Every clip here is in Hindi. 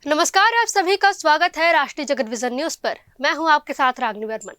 नमस्कार, आप सभी का स्वागत है राष्ट्रीय जगत विजन न्यूज पर। मैं हूं आपके साथ रागनी वर्मन।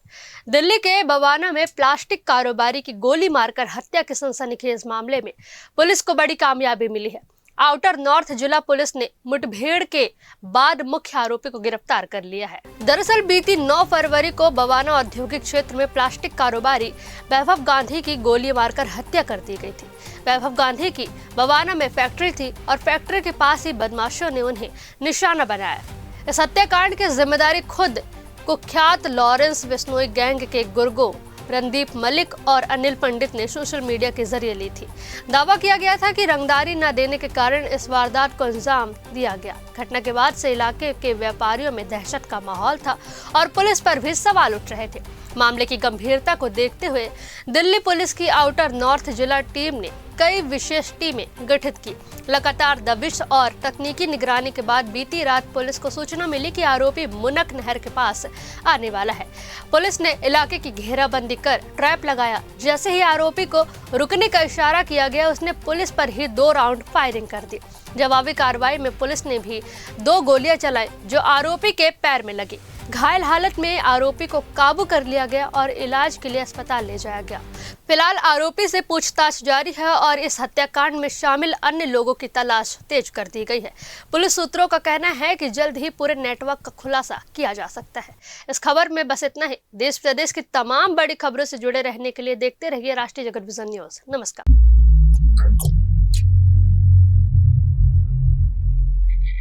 दिल्ली के बवाना में प्लास्टिक कारोबारी की गोली मारकर हत्या के सनसनीखेज मामले में पुलिस को बड़ी कामयाबी मिली है। आउटर नॉर्थ जिला पुलिस ने मुठभेड़ के बाद मुख्य आरोपी को गिरफ्तार कर लिया है। दरअसल बीती 9 फरवरी को बवाना औद्योगिक क्षेत्र में प्लास्टिक कारोबारी वैभव गांधी की गोली मारकर हत्या कर दी गई थी। वैभव गांधी की बवाना में फैक्ट्री थी और फैक्ट्री के पास ही बदमाशों ने उन्हें निशाना बनाया। इस हत्याकांड की जिम्मेदारी खुद कुख्यात लॉरेंस बिश्नोई गैंग के गुर्गों रणदीप मलिक और अनिल पंडित ने सोशल मीडिया के जरिए ली थी। दावा किया गया था कि रंगदारी न देने के कारण इस वारदात को अंजाम दिया गया। घटना के बाद से इलाके के व्यापारियों में दहशत का माहौल था और पुलिस पर भी सवाल उठ रहे थे। मामले की गंभीरता को देखते हुए दिल्ली पुलिस की आउटर नॉर्थ जिला टीम ने कई विशेष टीमें गठित की। लगातार दबिश और तकनीकी निगरानी के बाद बीती रात पुलिस को सूचना मिली कि आरोपी मुनक नहर के पास आने वाला है। पुलिस ने इलाके की घेराबंदी कर ट्रैप लगाया। जैसे ही आरोपी को रुकने का इशारा किया गया, उसने पुलिस पर ही 2 राउंड फायरिंग कर दी। जवाबी कार्रवाई में पुलिस ने भी 2 गोलियां चलाई जो आरोपी के पैर में लगी। घायल हालत में आरोपी को काबू कर लिया गया और इलाज के लिए अस्पताल ले जाया गया। फिलहाल आरोपी से पूछताछ जारी है और इस हत्याकांड में शामिल अन्य लोगों की तलाश तेज कर दी गई है। पुलिस सूत्रों का कहना है कि जल्द ही पूरे नेटवर्क का खुलासा किया जा सकता है। इस खबर में बस इतना ही। देश प्रदेश की तमाम बड़ी खबरों से जुड़े रहने के लिए देखते रहिए राष्ट्रीय जगत विजन न्यूज। नमस्कार।